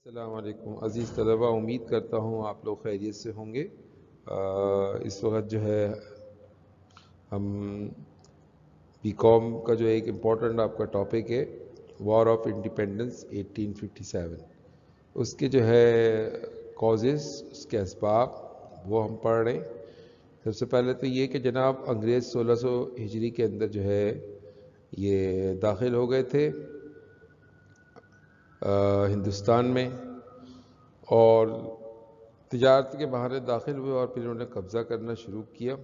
السلام علیکم عزیز طلبہ، امید کرتا ہوں آپ لوگ خیریت سے ہوں گے۔ اس وقت جو ہے ہم بی کام کا جو ایک امپورٹنٹ آپ کا ٹاپک ہے وار آف انڈیپینڈنس 1857، اس کے جو ہے کازز، اس کے اسباب وہ ہم پڑھ رہے ہیں۔ سب سے پہلے تو یہ کہ جناب انگریز 1600 ہجری کے اندر جو ہے یہ داخل ہو گئے تھے ہندوستان میں، اور تجارت کے بہانے داخل ہوئے اور پھر انہوں نے قبضہ کرنا شروع کیا۔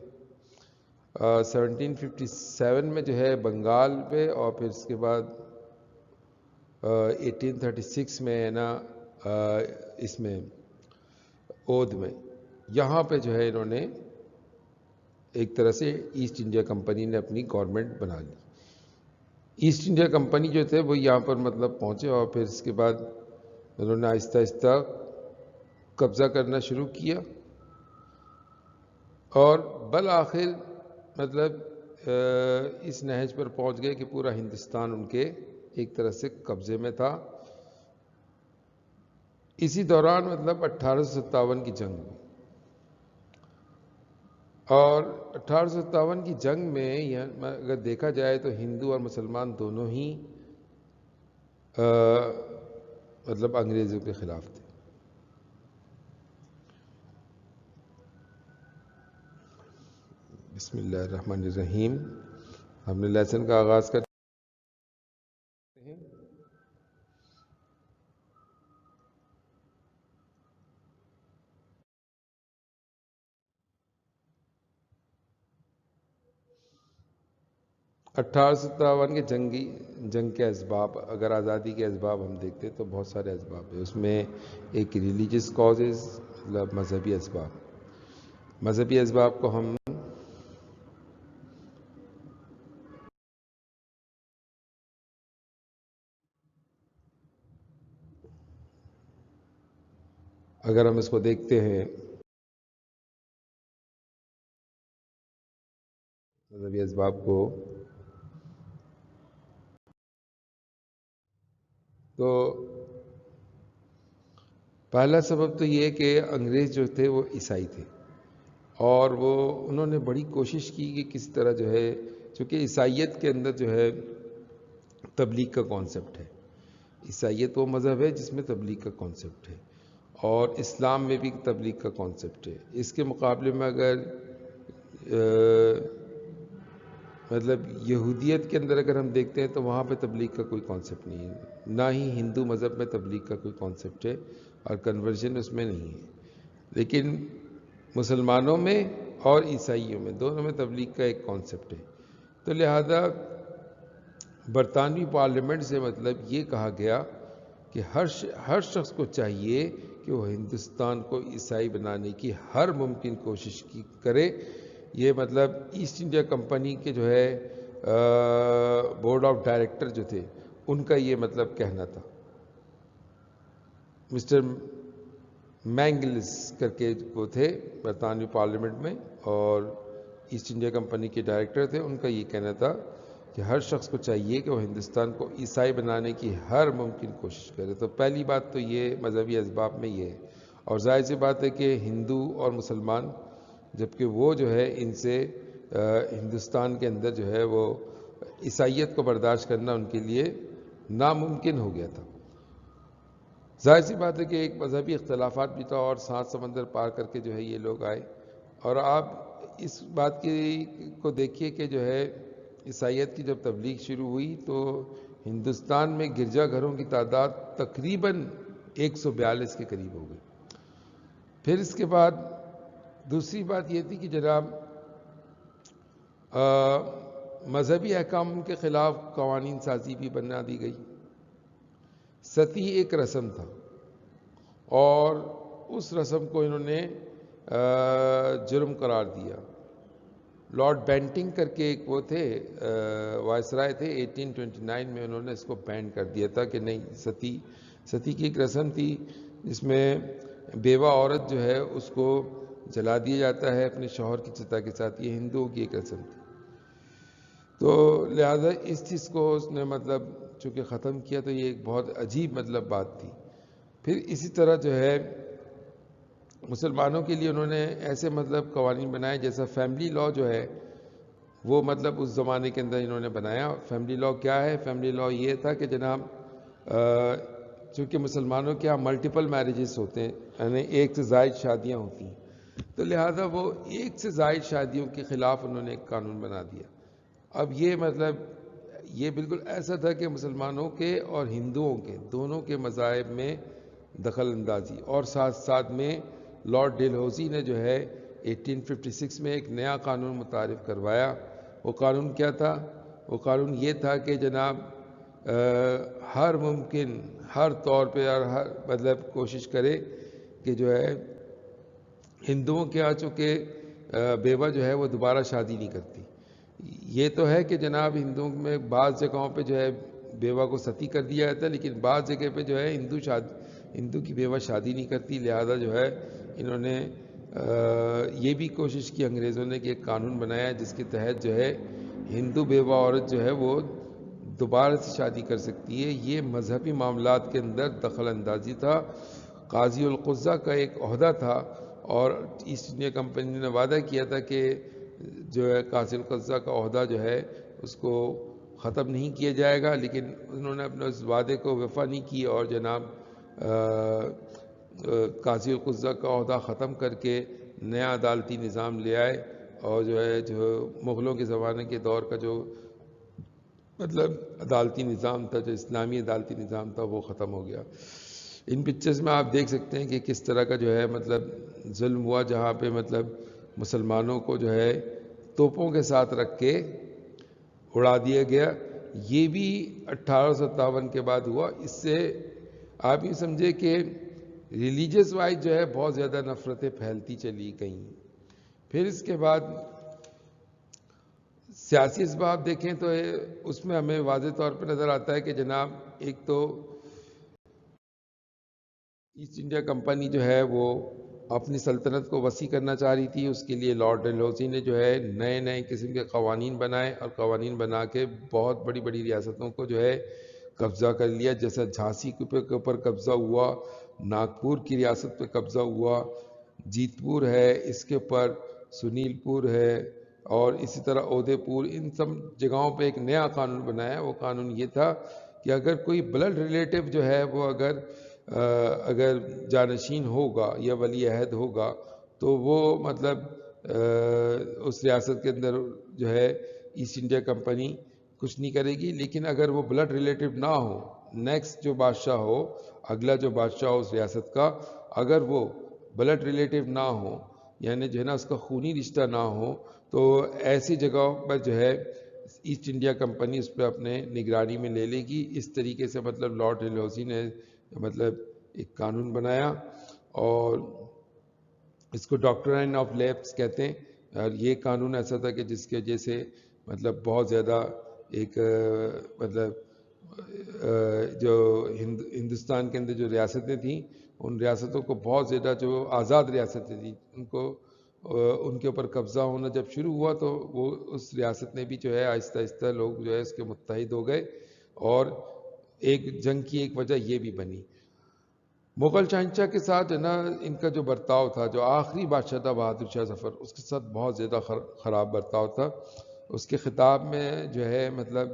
1757 میں جو ہے بنگال پہ، اور پھر اس کے بعد 1836 میں ہے نا اس میں اودھ میں، یہاں پہ جو ہے انہوں نے ایک طرح سے ایسٹ انڈیا کمپنی نے اپنی گورنمنٹ بنا لی۔ ایسٹ انڈیا کمپنی جو تھے وہ یہاں پر مطلب پہنچے، اور پھر اس کے بعد انہوں نے آہستہ آہستہ قبضہ کرنا شروع کیا، اور بالآخر مطلب اس نہج پر پہنچ گئے کہ پورا ہندوستان ان کے ایک طرح سے قبضے میں تھا۔ اسی دوران مطلب 1857 کی جنگ ہوئی، اور 1857 کی جنگ میں اگر دیکھا جائے تو ہندو اور مسلمان دونوں ہی مطلب انگریزوں کے خلاف تھے۔ بسم اللہ الرحمن الرحیم، ہم نے لیسن کا آغاز کرتے ہیں۔ 1857 کے جنگ کے اسباب، اگر آزادی کے اسباب ہم دیکھتے تو بہت سارے اسباب ہیں۔ اس میں ایک ریلیجس کازز، مطلب مذہبی اسباب۔ مذہبی اسباب کو ہم اگر ہم اس کو دیکھتے ہیں مذہبی اسباب کو، تو پہلا سبب تو یہ کہ انگریز جو تھے وہ عیسائی تھے، اور انہوں نے بڑی کوشش کی کہ کس طرح جو ہے، چونکہ عیسائیت کے اندر جو ہے تبلیغ کا کانسیپٹ ہے۔ عیسائیت وہ مذہب ہے جس میں تبلیغ کا کانسیپٹ ہے، اور اسلام میں بھی تبلیغ کا کانسیپٹ ہے۔ اس کے مقابلے میں اگر مطلب یہودیت کے اندر اگر ہم دیکھتے ہیں تو وہاں پہ تبلیغ کا کوئی کانسیپٹ نہیں ہے، نہ ہی ہندو مذہب میں تبلیغ کا کوئی کانسیپٹ ہے، اور کنورژن اس میں نہیں ہے۔ لیکن مسلمانوں میں اور عیسائیوں میں، دونوں میں تبلیغ کا ایک کانسیپٹ ہے۔ تو لہذا برطانوی پارلیمنٹ سے مطلب یہ کہا گیا کہ ہر شخص کو چاہیے کہ وہ ہندوستان کو عیسائی بنانے کی ہر ممکن کوشش کرے۔ یہ مطلب ایسٹ انڈیا کمپنی کے جو ہے بورڈ آف ڈائریکٹر جو تھے، ان کا یہ مطلب کہنا تھا۔ مسٹر مینگلس کر کے وہ تھے برطانوی پارلیمنٹ میں، اور ایسٹ انڈیا کمپنی کے ڈائریکٹر تھے۔ ان کا یہ کہنا تھا کہ ہر شخص کو چاہیے کہ وہ ہندوستان کو عیسائی بنانے کی ہر ممکن کوشش کرے۔ تو پہلی بات تو یہ مذہبی اسباب میں یہ ہے، اور ظاہر سی بات ہے کہ ہندو اور مسلمان، جبکہ وہ جو ہے ان سے ہندوستان کے اندر جو ہے وہ عیسائیت کو برداشت کرنا ان کے لیے ناممکن ہو گیا تھا۔ ظاہر سی بات ہے کہ ایک مذہبی اختلافات بھی تھا، اور 7 سمندر پار کر کے جو ہے یہ لوگ آئے۔ اور آپ اس بات کو دیکھیے کہ جو ہے عیسائیت کی جب تبلیغ شروع ہوئی تو ہندوستان میں گرجا گھروں کی تعداد تقریباً 142 کے قریب ہو گئی۔ پھر اس کے بعد دوسری بات یہ تھی کہ جناب مذہبی احکام کے خلاف قوانین سازی بھی بنا دی گئی۔ ستی ایک رسم تھا، اور اس رسم کو انہوں نے جرم قرار دیا۔ لارڈ بینٹنگ کر کے ایک وہ تھے وائسرائے تھے، 1829 میں انہوں نے اس کو بین کر دیا تھا کہ نہیں، ستی کی ایک رسم تھی جس میں بیوہ عورت جو ہے اس کو جلا دیا جاتا ہے اپنے شوہر کی چتا کے ساتھ۔ یہ ہندوؤں کی ایک رسم تھی، تو لہذا اس چیز کو اس نے مطلب چونکہ ختم کیا، تو یہ ایک بہت عجیب مطلب بات تھی۔ پھر اسی طرح جو ہے مسلمانوں کے لیے انہوں نے ایسے مطلب قوانین بنائے، جیسا فیملی لاء جو ہے وہ مطلب اس زمانے کے اندر انہوں نے بنایا۔ فیملی لاء کیا ہے؟ فیملی لاء یہ تھا کہ جناب چونکہ مسلمانوں کے یہاں ملٹیپل میرجز ہوتے ہیں، یعنی ایک سے زائد شادیاں ہوتی ہیں، تو لہٰذا وہ ایک سے زائد شادیوں کے خلاف انہوں نے ایک قانون بنا دیا۔ اب یہ مطلب یہ بالکل ایسا تھا کہ مسلمانوں کے اور ہندوؤں کے دونوں کے مذاہب میں دخل اندازی، اور ساتھ ساتھ میں لارڈ ڈیلہوزی نے جو ہے 1856 میں ایک نیا قانون متعارف کروایا۔ وہ قانون کیا تھا؟ وہ قانون یہ تھا کہ جناب ہر ممکن ہر طور پہ اور ہر مطلب کوشش کرے کہ جو ہے ہندوؤں کے یہاں چونکہ بیوہ جو ہے وہ دوبارہ شادی نہیں کرتی۔ یہ تو ہے کہ جناب ہندوؤں میں بعض جگہوں پہ جو ہے بیوہ کو ستی کر دیا جاتا ہے، لیکن بعض جگہ پہ جو ہے ہندو کی بیوہ شادی نہیں کرتی، لہذا جو ہے انہوں نے یہ بھی کوشش کی انگریزوں نے کہ ایک قانون بنایا جس کے تحت جو ہے ہندو بیوہ عورت جو ہے وہ دوبارہ سے شادی کر سکتی ہے۔ یہ مذہبی معاملات کے اندر دخل اندازی تھا۔ قاضی القضہ کا ایک عہدہ تھا، اور ایسٹ انڈیا کمپنی نے وعدہ کیا تھا کہ جو ہے قاضی القضہ کا عہدہ جو ہے اس کو ختم نہیں کیا جائے گا، لیکن انہوں نے اپنے اس وعدے کو وفا نہیں کی، اور جناب قاضی القضہ کا عہدہ ختم کر کے نیا عدالتی نظام لے آئے، اور جو ہے جو مغلوں کے زمانے کے دور کا جو مطلب عدالتی نظام تھا، جو اسلامی عدالتی نظام تھا، وہ ختم ہو گیا۔ ان پکچرز میں آپ دیکھ سکتے ہیں کہ کس طرح کا جو ہے مطلب ظلم ہوا، جہاں پہ مطلب مسلمانوں کو جو ہے توپوں کے ساتھ رکھ کے اڑا دیا گیا۔ یہ بھی 1857 کے بعد ہوا۔ اس سے آپ یہ سمجھے کہ ریلیجس وائز جو ہے بہت زیادہ نفرتیں پھیلتی چلی گئیں۔ پھر اس کے بعد سیاسی اسباب دیکھیں تو اس میں ہمیں واضح طور پہ نظر آتا ہے کہ جناب ایک تو ایسٹ انڈیا کمپنی جو ہے وہ اپنی سلطنت کو وسیع کرنا چاہ رہی تھی۔ اس کے لیے لارڈ ڈلہوزی نے جو ہے نئے نئے قسم کے قوانین بنائے، اور قوانین بنا کے بہت بڑی بڑی ریاستوں کو جو ہے قبضہ کر لیا، جیسا جھانسی کے اوپر قبضہ ہوا، ناگپور کی ریاست پہ قبضہ ہوا، جیت پور ہے، اس کے اوپر سنیل پور ہے، اور اسی طرح اودے پور، ان سب جگہوں پہ ایک نیا قانون بنایا۔ وہ قانون یہ تھا کہ اگر کوئی بلڈ ریلیٹو جو ہے وہ اگر جانشین ہوگا یا ولی عہد ہوگا تو وہ مطلب اس ریاست کے اندر جو ہے ایسٹ انڈیا کمپنی کچھ نہیں کرے گی، لیکن اگر وہ بلڈ ریلیٹو نہ ہو، نیکسٹ جو بادشاہ ہو، اگلا جو بادشاہ ہو اس ریاست کا، اگر وہ بلڈ ریلیٹو نہ ہو، یعنی جو ہے نا اس کا خونی رشتہ نہ ہو، تو ایسی جگہوں پر جو ہے ایسٹ انڈیا کمپنی اس پہ اپنے نگرانی میں لے لے گی۔ اس طریقے سے مطلب لارڈ ڈلہوزی نے مطلب ایک قانون بنایا، اور اس کو ڈاکٹرائن آف لیپس کہتے ہیں۔ اور یہ قانون ایسا تھا کہ جس کی وجہ سے مطلب بہت زیادہ ایک مطلب جو ہندوستان کے اندر جو ریاستیں تھیں، ان ریاستوں کو بہت زیادہ، جو آزاد ریاستیں تھیں، ان کے اوپر قبضہ ہونا جب شروع ہوا تو وہ اس ریاست نے بھی جو ہے آہستہ آہستہ لوگ جو ہے اس کے متحد ہو گئے، اور ایک جنگ کی ایک وجہ یہ بھی بنی۔ مغل شہنشاہ کے ساتھ جو نا ان کا جو برتاؤ تھا، جو آخری بادشاہ تھا بہادر شاہ ظفر، اس کے ساتھ بہت زیادہ خراب برتاؤ تھا۔ اس کے خطاب میں جو ہے مطلب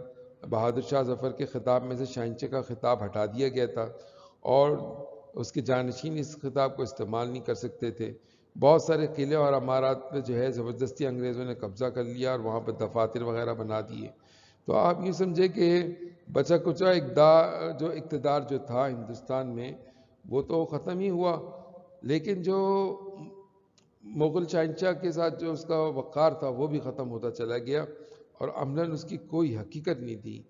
بہادر شاہ ظفر کے خطاب میں سے شہنشاہ کا خطاب ہٹا دیا گیا تھا، اور اس کے جانشین اس خطاب کو استعمال نہیں کر سکتے تھے۔ بہت سارے قلعے اور عمارات پہ جو ہے زبردستی انگریزوں نے قبضہ کر لیا، اور وہاں پہ دفاتر وغیرہ بنا دیے۔ تو آپ یہ سمجھے کہ بچا کچا اقتدار جو تھا ہندوستان میں وہ تو ختم ہی ہوا، لیکن جو مغل شہنشاہ کے ساتھ جو اس کا وقار تھا وہ بھی ختم ہوتا چلا گیا، اور عملاً اس کی کوئی حقیقت نہیں تھی۔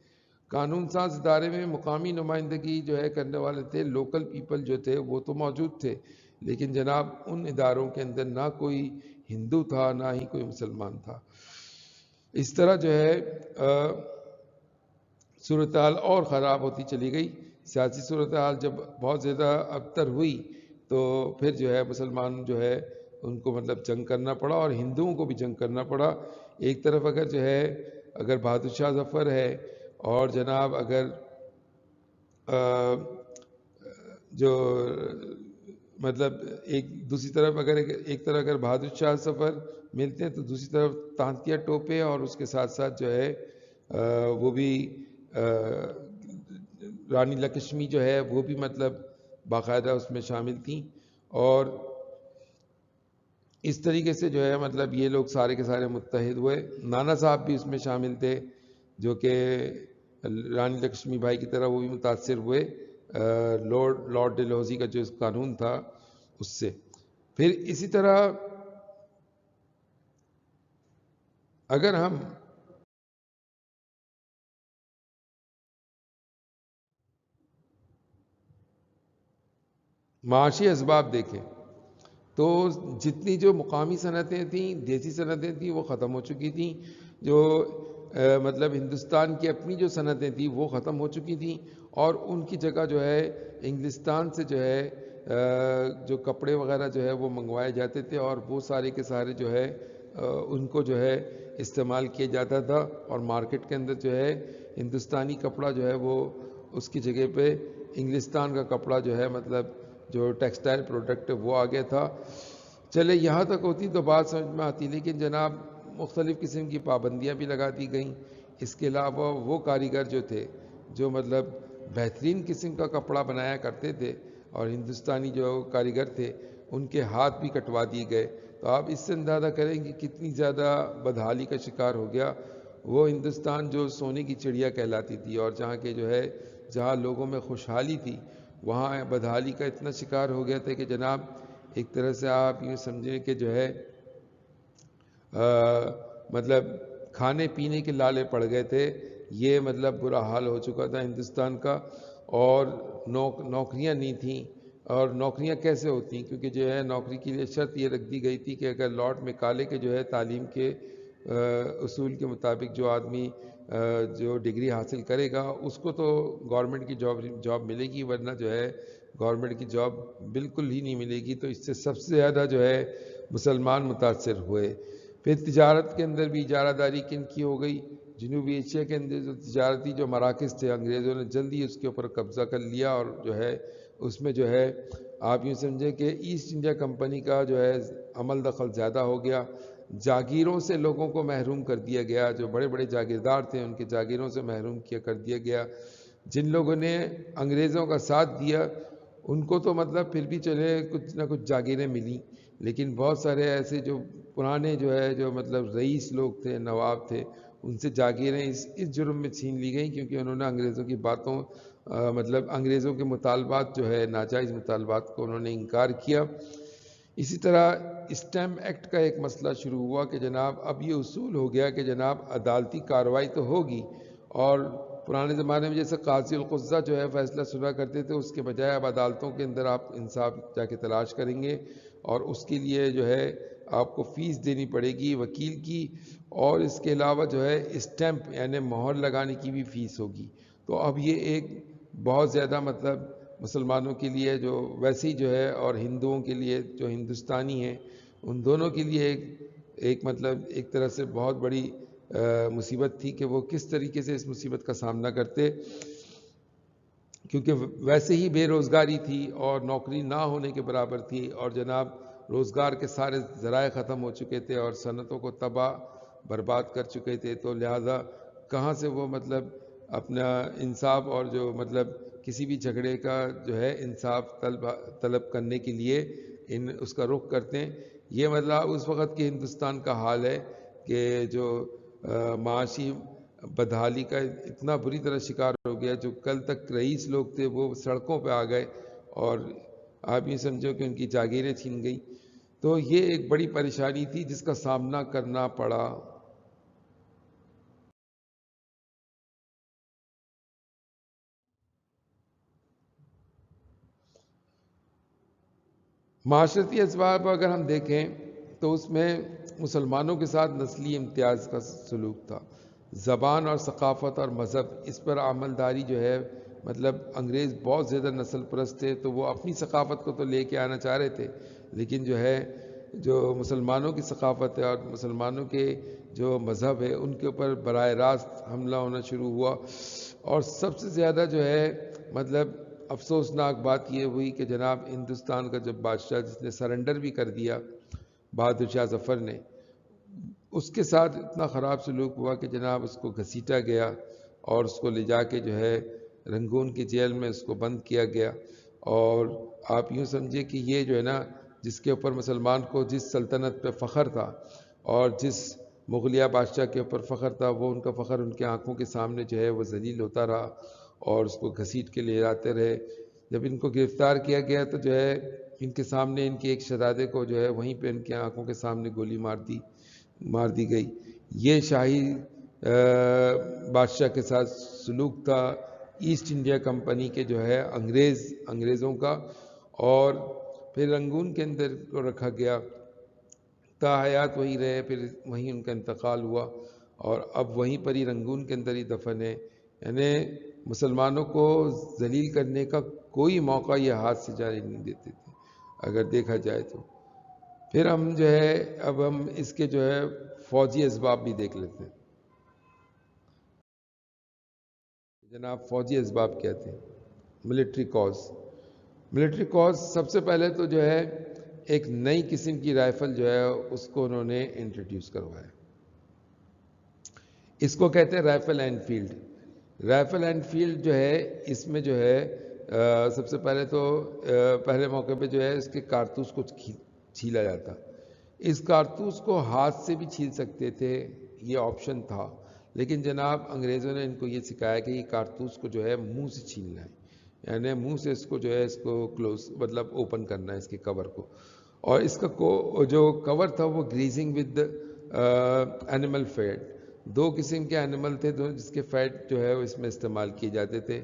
قانون ساز ادارے میں مقامی نمائندگی جو ہے کرنے والے تھے، لوکل پیپل جو تھے وہ تو موجود تھے، لیکن جناب ان اداروں کے اندر نہ کوئی ہندو تھا نہ ہی کوئی مسلمان تھا۔ اس طرح جو ہے صورتحال اور خراب ہوتی چلی گئی۔ سیاسی صورتحال جب بہت زیادہ ابتر ہوئی تو پھر جو ہے مسلمان جو ہے ان کو مطلب جنگ کرنا پڑا، اور ہندوؤں کو بھی جنگ کرنا پڑا۔ ایک طرف اگر بہادر شاہ ظفر ہے، اور جناب اگر جو مطلب ایک دوسری طرف ایک طرف اگر بہادر شاہ سفر ملتے ہیں تو دوسری طرف تانتیا ٹوپے اور اس کے ساتھ ساتھ جو ہے وہ بھی رانی لکشمی جو ہے وہ بھی مطلب باقاعدہ اس میں شامل تھیں، اور اس طریقے سے جو ہے مطلب یہ لوگ سارے کے سارے متحد ہوئے۔ نانا صاحب بھی اس میں شامل تھے جو کہ رانی لکشمی بائی کی طرح وہ بھی متاثر ہوئے لارڈ ڈلہوزی کا جو قانون تھا اس سے۔ پھر اسی طرح اگر ہم معاشی اسباب دیکھیں تو جتنی جو مقامی صنعتیں تھیں، دیسی صنعتیں تھیں، وہ ختم ہو چکی تھیں۔ جو مطلب ہندوستان کی اپنی جو صنعتیں تھیں وہ ختم ہو چکی تھیں، اور ان کی جگہ جو ہے انگلستان سے جو ہے جو کپڑے وغیرہ جو ہے وہ منگوائے جاتے تھے، اور وہ سارے کے سارے جو ہے ان کو جو ہے استعمال کیا جاتا تھا، اور مارکیٹ کے اندر جو ہے ہندوستانی کپڑا جو ہے وہ اس کی جگہ پہ انگلستان کا کپڑا جو ہے مطلب جو ٹیکسٹائل پروڈکٹ وہ آ گیا تھا۔ چلے یہاں تک ہوتی تو بات سمجھ میں آتی، لیکن جناب مختلف قسم کی پابندیاں بھی لگا دی گئیں۔ اس کے علاوہ وہ کاریگر جو تھے جو مطلب بہترین قسم کا کپڑا بنایا کرتے تھے، اور ہندوستانی جو کاریگر تھے ان کے ہاتھ بھی کٹوا دیے گئے۔ تو آپ اس سے اندازہ کریں کہ کتنی زیادہ بدحالی کا شکار ہو گیا وہ ہندوستان جو سونے کی چڑیا کہلاتی تھی، اور جہاں کے جو ہے جہاں لوگوں میں خوشحالی تھی وہاں بدحالی کا اتنا شکار ہو گیا تھا کہ جناب ایک طرح سے آپ یہ سمجھیں کہ جو ہے مطلب کھانے پینے کے لالے پڑ گئے تھے۔ یہ مطلب برا حال ہو چکا تھا ہندوستان کا، اور نوکریاں نہیں تھیں۔ اور نوکریاں کیسے ہوتی؟ کیونکہ جو ہے نوکری کے لیے شرط یہ رکھ دی گئی تھی کہ اگر لارڈ میکالے کے جو ہے تعلیم کے اصول کے مطابق جو آدمی جو ڈگری حاصل کرے گا اس کو تو گورنمنٹ کی جاب ملے گی، ورنہ جو ہے گورنمنٹ کی جاب بالکل ہی نہیں ملے گی۔ تو اس سے سب سے زیادہ جو ہے مسلمان متاثر ہوئے۔ پھر تجارت کے اندر بھی اجارہ داری کن کی ہو گئی؟ جنوبی ایشیا کے اندر جو تجارتی جو مراکز تھے انگریزوں نے جلدی اس کے اوپر قبضہ کر لیا، اور جو ہے اس میں جو ہے آپ یوں سمجھیں کہ ایسٹ انڈیا کمپنی کا جو ہے عمل دخل زیادہ ہو گیا۔ جاگیروں سے لوگوں کو محروم کر دیا گیا، جو بڑے بڑے جاگیردار تھے ان کے جاگیروں سے محروم کر دیا گیا۔ جن لوگوں نے انگریزوں کا ساتھ دیا ان کو تو مطلب پھر بھی چلے کچھ نہ کچھ جاگیریں ملیں، لیکن بہت سارے ایسے جو پرانے جو ہے جو مطلب رئیس لوگ تھے، نواب تھے، ان سے جاگیریں اس جرم میں چھین لی گئیں کیونکہ انہوں نے انگریزوں کی باتوں مطلب انگریزوں کے مطالبات جو ہے ناجائز مطالبات کو انہوں نے انکار کیا۔ اسی طرح اسٹیمپ ایکٹ کا ایک مسئلہ شروع ہوا کہ جناب اب یہ اصول ہو گیا کہ جناب عدالتی کارروائی تو ہوگی، اور پرانے زمانے میں جیسے قاضی القضہ جو ہے فیصلہ سنا کرتے تھے، اس کے بجائے اب عدالتوں کے اندر آپ انصاف جا کے تلاش کریں گے، اور اس کے لیے جو ہے آپ کو فیس دینی پڑے گی وکیل کی، اور اس کے علاوہ جو ہے اسٹیمپ یعنی مہر لگانے کی بھی فیس ہوگی۔ تو اب یہ ایک بہت زیادہ مطلب مسلمانوں کے لیے جو ویسے ہی جو ہے اور ہندوؤں کے لیے جو ہندوستانی ہیں ان دونوں کے لیے ایک مطلب ایک طرح سے بہت بڑی مصیبت تھی کہ وہ کس طریقے سے اس مصیبت کا سامنا کرتے، کیونکہ ویسے ہی بے روزگاری تھی اور نوکری نہ ہونے کے برابر تھی، اور جناب روزگار کے سارے ذرائع ختم ہو چکے تھے اور صنعتوں کو تباہ برباد کر چکے تھے۔ تو لہذا کہاں سے وہ مطلب اپنا انصاف اور جو مطلب کسی بھی جھگڑے کا جو ہے انصاف طلب کرنے کے لیے اس کا رخ کرتے ہیں۔ یہ مطلب اس وقت کے ہندوستان کا حال ہے کہ جو معاشی بدحالی کا اتنا بری طرح شکار ہو گیا، جو کل تک رئیس لوگ تھے وہ سڑکوں پہ آ گئے، اور آپ یہ سمجھو کہ ان کی جاگیریں چھین گئی۔ تو یہ ایک بڑی پریشانی تھی جس کا سامنا کرنا پڑا۔ معاشرتی اسباب اگر ہم دیکھیں تو اس میں مسلمانوں کے ساتھ نسلی امتیاز کا سلوک تھا۔ زبان اور ثقافت اور مذہب اس پر عمل داری جو ہے مطلب انگریز بہت زیادہ نسل پرست تھے، تو وہ اپنی ثقافت کو تو لے کے آنا چاہ رہے تھے، لیکن جو ہے جو مسلمانوں کی ثقافت ہے اور مسلمانوں کے جو مذہب ہے ان کے اوپر براہ راست حملہ ہونا شروع ہوا۔ اور سب سے زیادہ جو ہے مطلب افسوسناک بات یہ ہوئی کہ جناب ہندوستان کا جب بادشاہ جس نے سرنڈر بھی کر دیا بہادر شاہ ظفر نے، اس کے ساتھ اتنا خراب سلوک ہوا کہ جناب اس کو گھسیٹا گیا اور اس کو لے جا کے جو ہے رنگون کی جیل میں اس کو بند کیا گیا. اور آپ یوں سمجھے کہ یہ جو ہے نا، جس کے اوپر مسلمان کو جس سلطنت پہ فخر تھا اور جس مغلیہ بادشاہ کے اوپر فخر تھا، وہ ان کا فخر ان کے آنکھوں کے سامنے جو ہے وہ ذلیل ہوتا رہا اور اس کو گھسیٹ کے لے جاتے رہے. جب ان کو گرفتار کیا گیا تو جو ہے ان کے سامنے ان کے ایک شہزادے کو جو ہے وہیں پہ ان کے آنکھوں کے سامنے گولی مار دی گئی. یہ شاہی بادشاہ کے ساتھ سلوک تھا ایسٹ انڈیا کمپنی کے جو ہے انگریزوں کا. اور پھر رنگون کے اندر کو رکھا گیا، تا حیات وہی رہے، پھر وہیں ان کا انتقال ہوا اور اب وہیں پر ہی رنگون کے اندر ہی دفن ہے. یعنی مسلمانوں کو ذلیل کرنے کا کوئی موقع یہ ہاتھ سے جانے نہیں دیتے تھے اگر دیکھا جائے تو. پھر ہم جو ہے اب ہم اس کے جو ہے فوجی اسباب بھی دیکھ لیتے ہیں. جناب فوجی اسباب کیا تھے؟ Military cause. ملٹری کاز سب سے پہلے تو جو ہے ایک نئی قسم کی رائفل جو ہے اس کو انہوں نے انٹروڈیوس کروایا. اس کو کہتے ہیں rifle and field. Rifle and field جو ہے اس میں جو ہے سب سے پہلے تو پہلے موقع پہ جو ہے اس کے کارتوس کو چھیلا جاتا. اس کارتوس کو ہاتھ سے بھی چھیل سکتے تھے، یہ آپشن تھا، لیکن جناب انگریزوں نے ان کو یہ سکھایا کہ یہ کارتوس کو جو ہے منہ سے چھیلنا ہے، یعنی منہ سے اس کو جو ہے اس کو کلوز مطلب اوپن کرنا ہے اس کے کور کو. اور اس کا جو کور تھا وہ گریزنگ ود اینیمل فیٹ. دو قسم کے اینیمل تھے جس کے فیٹ جو ہے وہ اس میں استعمال کیے جاتے تھے.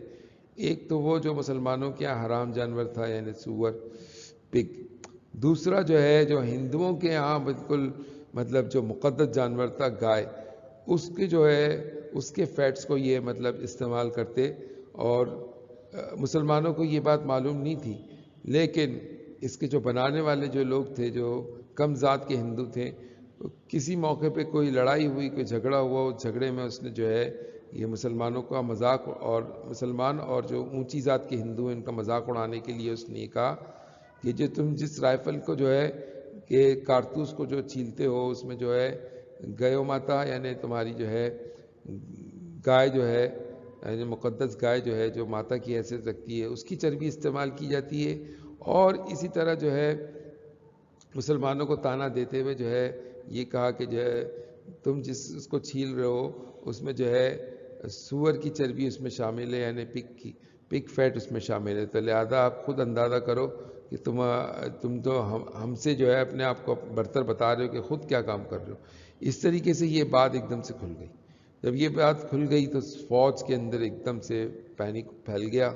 ایک تو وہ جو مسلمانوں کے یہاں حرام جانور تھا یعنی سور، پگ. دوسرا جو ہے جو ہندوؤں کے یہاں بالکل مطلب جو مقدس جانور تھا گائے، اس کے جو ہے اس کے فیٹس کو یہ مطلب استعمال کرتے. اور مسلمانوں کو یہ بات معلوم نہیں تھی، لیکن اس کے جو بنانے والے جو لوگ تھے جو کم ذات کے ہندو تھے، کسی موقع پہ کوئی لڑائی ہوئی، کوئی جھگڑا ہوا، اس جھگڑے میں اس نے جو ہے یہ مسلمانوں کا مذاق اور مسلمان اور جو اونچی ذات کے ہندو ہیں ان کا مذاق اڑانے کے لیے اس نے یہ کہا کہ جو تم جس رائفل کو جو ہے کہ کارتوس کو جو چھیلتے ہو اس میں جو ہے گیو ماتا یعنی تمہاری جو ہے گائے جو ہے یعنی مقدس گائے جو ہے جو ماتا کی حیثیت رکھتی ہے اس کی چربی استعمال کی جاتی ہے. اور اسی طرح جو ہے مسلمانوں کو تانا دیتے ہوئے جو ہے یہ کہا کہ جو ہے تم جس اس کو چھیل رہے ہو اس میں جو ہے سور کی چربی اس میں شامل ہے، یعنی پگ فیٹ اس میں شامل ہے. تو لہذا آپ خود اندازہ کرو کہ تم تو ہم سے جو ہے اپنے آپ کو برتر بتا رہے ہو کہ خود کیا کام کر رہے ہو. اس طریقے سے یہ بات ایک دم سے کھل گئی. جب یہ بات کھل گئی تو فوج کے اندر ایک دم سے پینک پھیل گیا،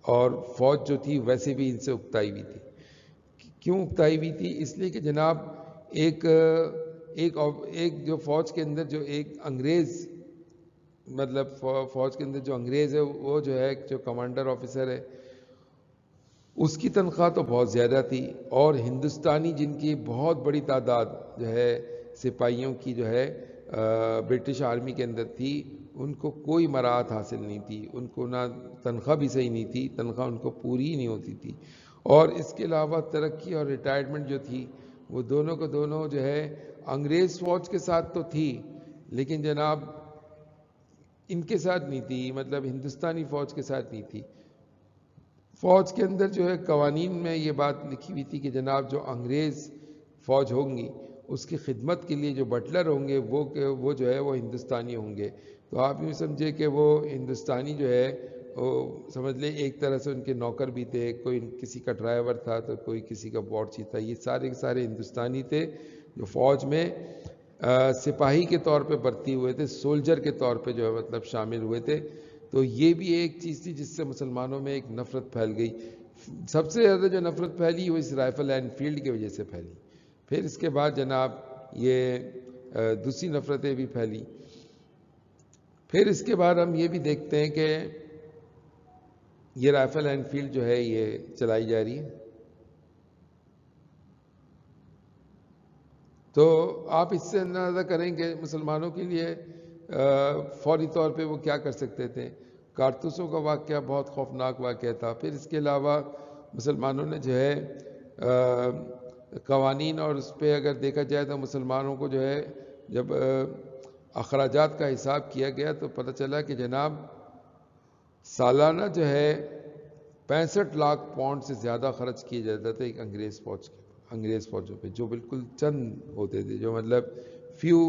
اور فوج جو تھی ویسے بھی ان سے اکتائی ہوئی تھی. کیوں اکتائی ہوئی تھی؟ اس لیے کہ جناب ایک جو فوج کے اندر جو ایک انگریز مطلب فوج کے اندر جو انگریز ہے وہ جو ہے جو کمانڈر آفیسر ہے اس کی تنخواہ تو بہت زیادہ تھی، اور ہندوستانی جن کی بہت بڑی تعداد جو ہے سپاہیوں کی جو ہے برٹش آرمی کے اندر تھی، ان کو کوئی مراعات حاصل نہیں تھی، ان کو نہ تنخواہ بھی صحیح نہیں تھی، تنخواہ ان کو پوری ہی نہیں ہوتی تھی. اور اس کے علاوہ ترقی اور ریٹائرمنٹ جو تھی وہ دونوں کو دونوں جو ہے انگریز فوج کے ساتھ تو تھی لیکن جناب ان کے ساتھ نہیں تھی، مطلب ہندوستانی فوج کے ساتھ نہیں تھی. فوج کے اندر جو ہے قوانین میں یہ بات لکھی ہوئی تھی کہ جناب جو انگریز فوج ہوں گی اس کی خدمت کے لیے جو بٹلر ہوں گے وہ جو ہے وہ ہندوستانی ہوں گے. تو آپ یوں سمجھے کہ وہ ہندوستانی جو ہے وہ سمجھ لیں ایک طرح سے ان کے نوکر بھی تھے، کوئی کسی کا ڈرائیور تھا تو کوئی کسی کا بورچی تھا. یہ سارے ہندوستانی تھے جو فوج میں سپاہی کے طور پہ بھرتی ہوئے تھے، سولجر کے طور پہ جو ہے مطلب شامل ہوئے تھے. تو یہ بھی ایک چیز تھی جس سے مسلمانوں میں ایک نفرت پھیل گئی. سب سے زیادہ جو نفرت پھیلی وہ اس رائفل اینڈ فیلڈ کی وجہ سے پھیلی. پھر اس کے بعد جناب یہ دوسری نفرتیں بھی پھیلی. پھر اس کے بعد ہم یہ بھی دیکھتے ہیں کہ یہ رائفل اینڈ فیلڈ جو ہے یہ چلائی جا رہی ہے. تو آپ اس سے اندازہ کریں کہ مسلمانوں کے لیے فوری طور پہ وہ کیا کر سکتے تھے. کارتوسوں کا واقعہ بہت خوفناک واقعہ تھا. پھر اس کے علاوہ مسلمانوں نے جو ہے قوانین، اور اس پہ اگر دیکھا جائے تو مسلمانوں کو جو ہے جب اخراجات کا حساب کیا گیا تو پتہ چلا کہ جناب سالانہ جو ہے 65 لاکھ پاؤنڈ سے زیادہ خرچ کیے جاتا تھا ایک انگریز فوجوں پہ، جو بالکل چند ہوتے تھے، جو مطلب فیو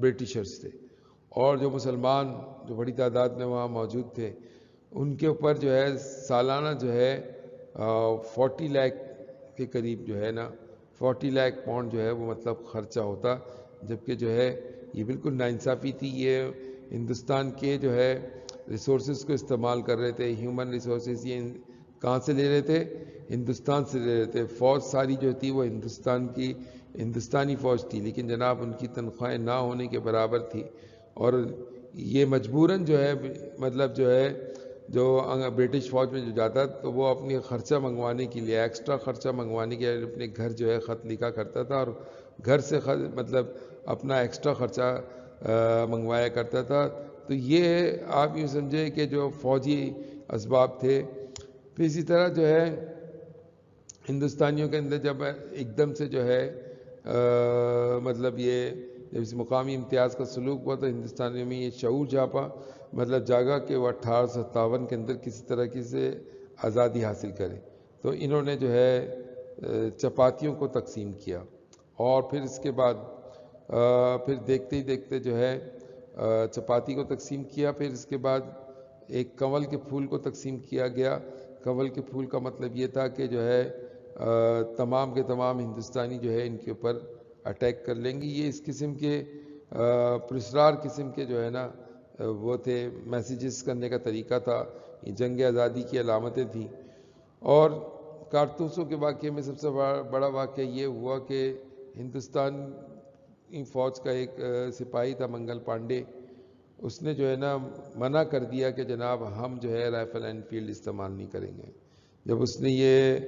برٹشرز تھے. اور جو مسلمان جو بڑی تعداد میں وہاں موجود تھے ان کے اوپر جو ہے سالانہ جو ہے 40 لاکھ کے قریب جو ہے نا 40 لاکھ پاؤنڈ جو ہے وہ مطلب خرچہ ہوتا. جبکہ جو ہے یہ بالکل ناانصافی تھی. یہ ہندوستان کے جو ہے ریسورسز کو استعمال کر رہے تھے، ہیومن ریسورسز. یہ کہاں سے لے رہے تھے؟ ہندوستان سے لے رہے تھے. فوج ساری جو تھی وہ ہندوستانی فوج تھی، لیکن جناب ان کی تنخواہیں نہ ہونے کے برابر تھی. اور یہ مجبوراً جو ہے مطلب جو ہے جو برٹش فوج میں جو جاتا تو وہ اپنی خرچہ منگوانے کے لیے، ایکسٹرا خرچہ منگوانے کے لیے اپنے گھر جو ہے خط لکھا کرتا تھا، اور گھر سے مطلب اپنا ایکسٹرا خرچہ منگوایا کرتا تھا. تو یہ آپ یوں سمجھے کہ جو فوجی اسباب تھے. پھر اسی طرح جو ہے ہندوستانیوں کے اندر جب ایک دم سے جو ہے مطلب یہ جب اس مقامی امتیاز کا سلوک ہوا تو ہندوستانیوں میں یہ شعور جاگا کہ وہ 1857 کے اندر کسی طرح سے آزادی حاصل کرے. تو انہوں نے جو ہے چپاتیوں کو تقسیم کیا، اور پھر اس کے بعد پھر دیکھتے ہی دیکھتے جو ہے چپاتی کو تقسیم کیا. پھر اس کے بعد ایک کنول کے پھول کو تقسیم کیا گیا. کنول کے پھول کا مطلب یہ تھا کہ جو ہے تمام کے تمام ہندوستانی جو ہے ان کے اوپر اٹیک کر لیں گے. یہ اس قسم کے پرسرار قسم کے جو ہے نا وہ تھے، میسیجز کرنے کا طریقہ تھا. یہ جنگ آزادی کی علامتیں تھیں. اور کارتوسوں کے واقعے میں سب سے بڑا واقعہ یہ ہوا کہ ہندوستان فوج کا ایک سپاہی تھا منگل پانڈے. اس نے جو ہے نا منع کر دیا کہ جناب ہم جو ہے رائفل اینفیلڈ استعمال نہیں کریں گے. جب اس نے یہ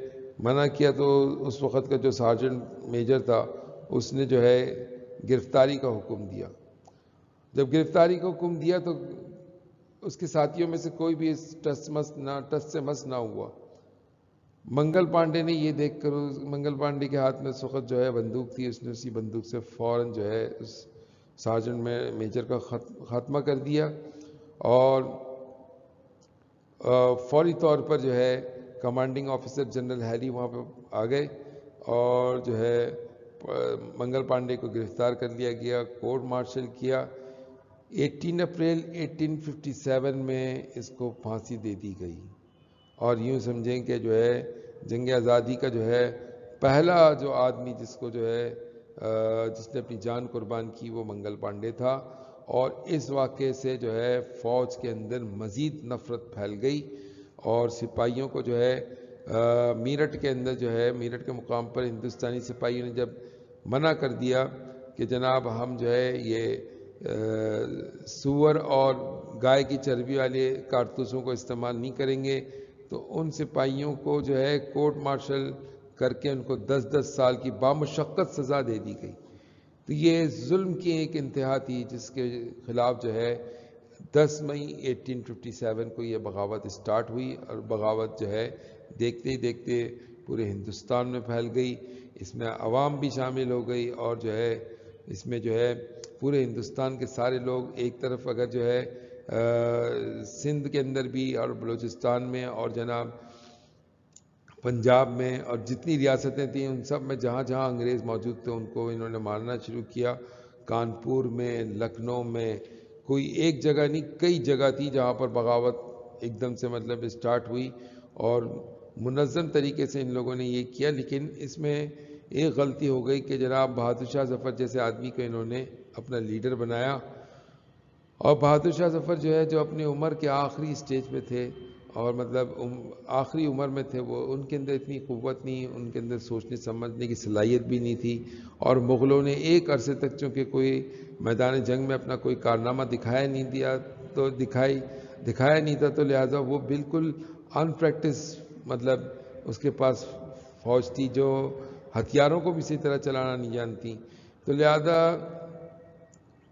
منع کیا تو اس وقت کا جو سارجنٹ میجر تھا اس نے جو ہے گرفتاری کا حکم دیا. جب گرفتاری کا حکم دیا تو اس کے ساتھیوں میں سے کوئی بھی ٹس سے مس نہ ہوا. منگل پانڈے نے یہ دیکھ کر، منگل پانڈے کے ہاتھ میں اس وقت جو ہے بندوق تھی، اس نے اسی بندوق سے فوراً جو ہے اس سارجنٹ میجر کا خاتمہ کر دیا. اور فوری طور پر جو ہے کمانڈنگ آفیسر جنرل ہیری وہاں پہ آ گئے اور جو ہے منگل پانڈے کو گرفتار کر لیا گیا، کورٹ مارشل کیا. 18 اپریل 1857 میں اس کو پھانسی دے دی گئی. اور یوں سمجھیں کہ جو ہے جنگ آزادی کا جو ہے پہلا جو آدمی جس کو جو ہے جس نے اپنی جان قربان کی وہ منگل پانڈے تھا. اور اس واقعے سے جو ہے فوج کے اندر مزید نفرت پھیل گئی، اور سپاہیوں کو جو ہے میرٹھ کے اندر جو ہے میرٹھ کے مقام پر ہندوستانی سپاہیوں نے جب منع کر دیا کہ جناب ہم جو ہے یہ سور اور گائے کی چربی والے کارتوسوں کو استعمال نہیں کریں گے، تو ان سپاہیوں کو جو ہے کورٹ مارشل کر کے ان کو 10 سال کی بامشقت سزا دے دی گئی. تو یہ ظلم کی ایک انتہا تھی جس کے خلاف جو ہے 10 مئی 1857 کو یہ بغاوت اسٹارٹ ہوئی. اور بغاوت جو ہے دیکھتے ہی دیکھتے پورے ہندوستان میں پھیل گئی. اس میں عوام بھی شامل ہو گئی، اور جو ہے اس میں جو ہے پورے ہندوستان کے سارے لوگ ایک طرف اگر جو ہے سندھ کے اندر بھی اور بلوچستان میں اور جناب پنجاب میں اور جتنی ریاستیں تھیں ان سب میں جہاں جہاں انگریز موجود تھے ان کو انہوں نے مارنا شروع کیا. کانپور میں، لکھنؤ میں، کوئی ایک جگہ نہیں کئی جگہ تھی جہاں پر بغاوت ایک دم سے مطلب اسٹارٹ ہوئی. اور منظم طریقے سے ان لوگوں نے یہ کیا. لیکن اس میں ایک غلطی ہو گئی کہ جناب بہادر شاہ ظفر جیسے آدمی کو انہوں نے اپنا لیڈر بنایا. اور بہادر شاہ ظفر جو ہے جو اپنی عمر کے آخری سٹیج پہ تھے اور مطلب آخری عمر میں تھے، وہ ان کے اندر اتنی قوت نہیں، ان کے اندر سوچنے سمجھنے کی صلاحیت بھی نہیں تھی. اور مغلوں نے ایک عرصے تک چونکہ کوئی میدان جنگ میں اپنا کوئی کارنامہ دکھایا نہیں تھا تو لہٰذا وہ بالکل ان پریکٹس مطلب اس کے پاس فوج تھی جو ہتھیاروں کو بھی اسی طرح چلانا نہیں جانتی. تو لہذا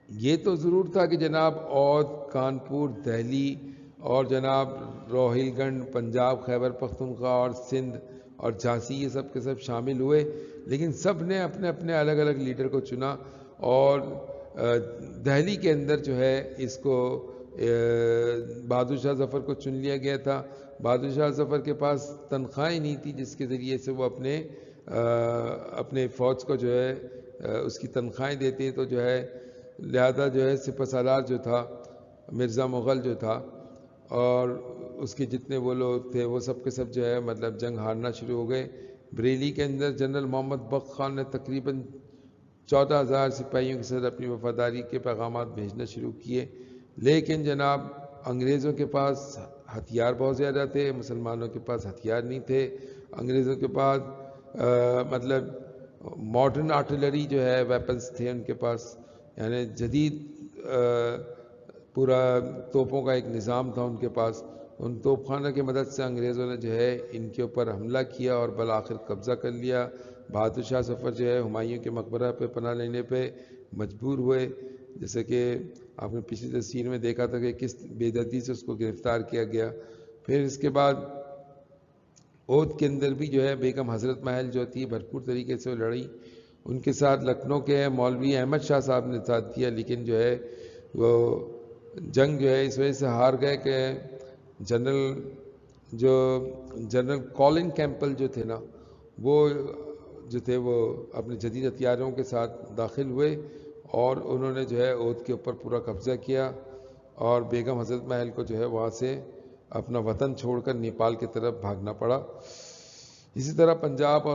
یہ تو ضرور تھا کہ جناب اودھ، کانپور، دہلی اور جناب روہیل گنج، پنجاب، خیبر پختونخوا اور سندھ اور جھانسی، یہ سب کے سب شامل ہوئے، لیکن سب نے اپنے اپنے الگ الگ لیڈر کو چنا، اور دہلی کے اندر جو ہے اس کو بہادر شاہ ظفر کو چن لیا گیا تھا۔ بہادر شاہ ظفر کے پاس تنخواہیں نہیں تھی جس کے ذریعے سے وہ اپنے فوج کو جو ہے اس کی تنخواہیں دیتے، تو جو ہے لہذا جو ہے سپہ سالار جو تھا مرزا مغل جو تھا اور اس کے جتنے وہ لوگ تھے وہ سب کے سب جو ہے مطلب جنگ ہارنا شروع ہو گئے۔ بریلی کے اندر جنرل محمد بخت خان نے تقریباً 14,000 سپاہیوں کے ساتھ اپنی وفاداری کے پیغامات بھیجنا شروع کیے، لیکن جناب انگریزوں کے پاس ہتھیار بہت زیادہ تھے، مسلمانوں کے پاس ہتھیار نہیں تھے۔ انگریزوں کے پاس مطلب ماڈرن آرٹلری جو ہے ویپنز تھے ان کے پاس، یعنی جدید پورا توپوں کا ایک نظام تھا ان کے پاس۔ ان توپ خانہ کی مدد سے انگریزوں نے جو ہے ان کے اوپر حملہ کیا اور بالآخر قبضہ کر لیا۔ بہادر شاہ ظفر جو ہے ہمایوں کے مقبرہ پہ پناہ لینے پہ مجبور ہوئے، جیسے کہ آپ نے پچھلی تصویر میں دیکھا تھا کہ کس بے دردی سے اس کو گرفتار کیا گیا۔ پھر اس کے بعد اودھ کے اندر بھی جو ہے بیگم حضرت محل جو تھی بھرپور طریقے سے وہ لڑی، ان کے ساتھ لکھنؤ کے مولوی احمد شاہ صاحب نے ساتھ دیا، لیکن جو ہے وہ جنگ جو ہے اس وجہ سے ہار گئے کہ جنرل کولن کیمپل جو تھے نا وہ جو تھے وہ اپنے جدید ہتھیاروں کے ساتھ داخل ہوئے اور انہوں نے جو ہے اودھ کے اوپر پورا قبضہ کیا، اور بیگم حضرت محل کو جو ہے وہاں سے اپنا وطن چھوڑ کر نیپال کی طرف بھاگنا پڑا۔ اسی طرح پنجاب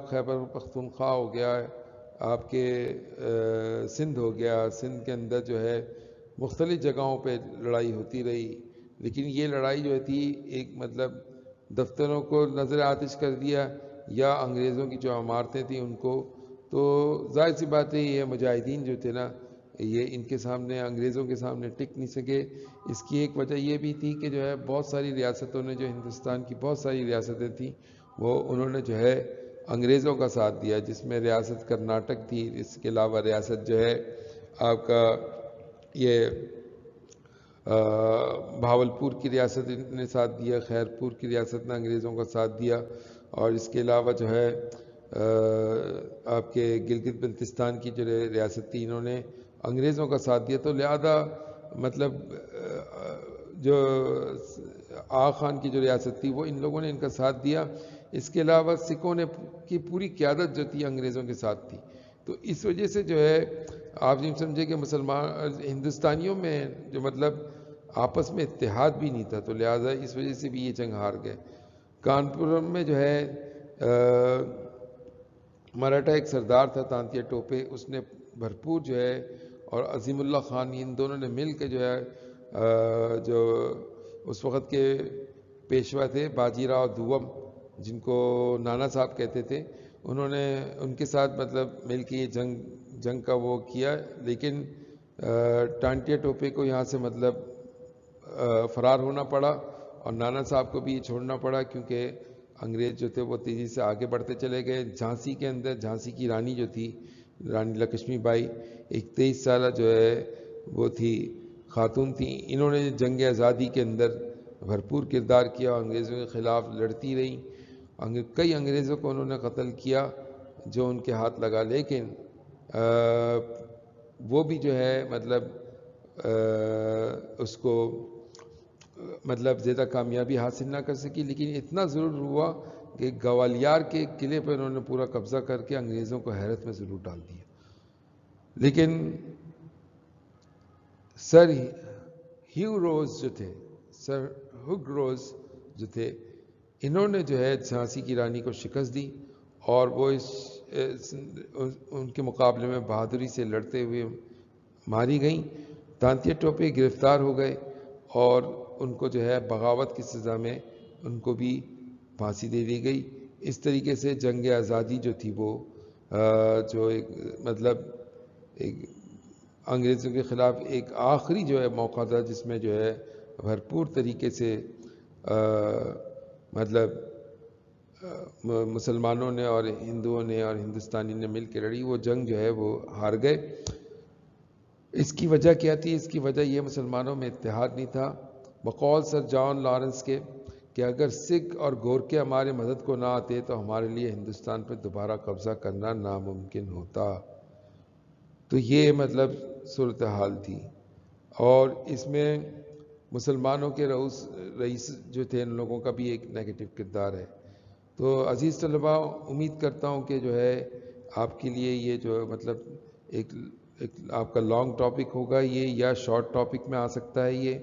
خیبر پختونخوا ہو گیا، آپ کے سندھ ہو گیا، سندھ کے اندر جو ہے مختلف جگہوں پہ لڑائی ہوتی رہی، لیکن یہ لڑائی جو تھی ایک مطلب دفتروں کو نظر آتش کر دیا یا انگریزوں کی جو عمارتیں تھیں ان کو، تو ظاہر سی بات ہے یہ مجاہدین جو تھے نا یہ ان کے سامنے انگریزوں کے سامنے ٹک نہیں سکے۔ اس کی ایک وجہ یہ بھی تھی کہ جو ہے بہت ساری ریاستوں نے جو ہندوستان کی بہت ساری ریاستیں تھیں وہ انہوں نے جو ہے انگریزوں کا ساتھ دیا، جس میں ریاست کرناٹک تھی، اس کے علاوہ ریاست جو ہے آپ کا یہ بھاولپور کی ریاست نے ساتھ دیا، خیرپور کی ریاست نے انگریزوں کا ساتھ دیا، اور اس کے علاوہ جو ہے آپ کے گلگت بلتستان کی جو ریاست تھی انہوں نے انگریزوں کا ساتھ دیا، تو لہذا مطلب جو آغا خان کی جو ریاست تھی وہ ان لوگوں نے ان کا ساتھ دیا۔ اس کے علاوہ سکھوں نے کی پوری قیادت جو تھی انگریزوں کے ساتھ تھی، تو اس وجہ سے جو ہے آپ یہ سمجھے کہ ہندوستانیوں میں جو مطلب آپس میں اتحاد بھی نہیں تھا، تو لہٰذا اس وجہ سے بھی یہ جنگ ہار گئے۔ کانپور میں جو ہے مراٹھا ایک سردار تھا تانتیا ٹوپے، اس نے بھرپور جو ہے، اور عظیم اللہ خان، ان دونوں نے مل کے جو ہے جو اس وقت کے پیشوا تھے باجی راؤ دوم، جن کو نانا صاحب کہتے تھے، انہوں نے ان کے ساتھ مطلب مل کے یہ جنگ کا وہ کیا، لیکن ٹانٹیا ٹوپے کو یہاں سے مطلب فرار ہونا پڑا اور نانا صاحب کو بھی یہ چھوڑنا پڑا، کیونکہ انگریز جو تھے وہ تیزی سے آگے بڑھتے چلے گئے۔ جھانسی کے اندر جھانسی کی رانی جو تھی رانی لکشمی بائی، ایک 23 سالہ جو ہے وہ تھی خاتون تھی، انہوں نے جنگ آزادی کے اندر بھرپور کردار کیا، انگریزوں کے خلاف لڑتی رہیں، کئی انگریزوں کو انہوں نے قتل کیا جو ان کے ہاتھ لگا، لیکن وہ بھی جو ہے مطلب اس کو مطلب زیادہ کامیابی حاصل نہ کر سکی، لیکن اتنا ضرور ہوا کہ گوالیار کے قلعے پر انہوں نے پورا قبضہ کر کے انگریزوں کو حیرت میں ضرور ڈال دیا۔ لیکن سر ہیو روز جو تھے انہوں نے جو ہے جھانسی کی رانی کو شکست دی، اور وہ ان کے مقابلے میں بہادری سے لڑتے ہوئے ماری گئیں۔ تانتیا ٹوپے گرفتار ہو گئے اور ان کو جو ہے بغاوت کی سزا میں ان کو بھی پھانسی دے دی گئی۔ اس طریقے سے جنگ آزادی جو تھی وہ جو ایک مطلب ایک انگریزوں کے خلاف ایک آخری جو ہے موقع تھا، جس میں جو ہے بھرپور طریقے سے مطلب مسلمانوں نے اور ہندوؤں نے اور ہندوستانی نے مل کے لڑی، وہ جنگ جو ہے وہ ہار گئے۔ اس کی وجہ کیا تھی؟ اس کی وجہ یہ مسلمانوں میں اتحاد نہیں تھا، بقول سر جان لارنس کے کہ اگر سکھ اور گورکھے ہمارے مدد کو نہ آتے تو ہمارے لیے ہندوستان پر دوبارہ قبضہ کرنا ناممکن ہوتا۔ تو یہ مطلب صورتحال تھی، اور اس میں مسلمانوں کے رئیس جو تھے ان لوگوں کا بھی ایک نیگیٹو کردار ہے۔ تو عزیز طلباء، امید کرتا ہوں کہ جو ہے آپ کے لیے یہ جو مطلب ایک آپ کا لانگ ٹاپک ہوگا یہ، یا شارٹ ٹاپک میں آ سکتا ہے یہ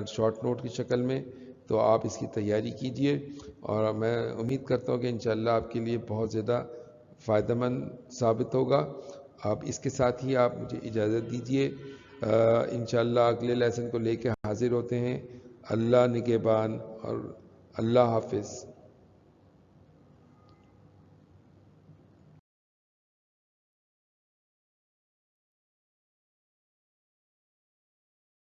شارٹ نوٹ کی شکل میں، تو آپ اس کی تیاری کیجئے، اور میں امید کرتا ہوں کہ انشاءاللہ آپ کے لیے بہت زیادہ فائدہ مند ثابت ہوگا۔ آپ اس کے ساتھ ہی آپ مجھے اجازت دیجئے، انشاءاللہ اگلے لیسن کو لے کے حاضر ہوتے ہیں۔ اللہ نگہبان اور اللہ حافظ۔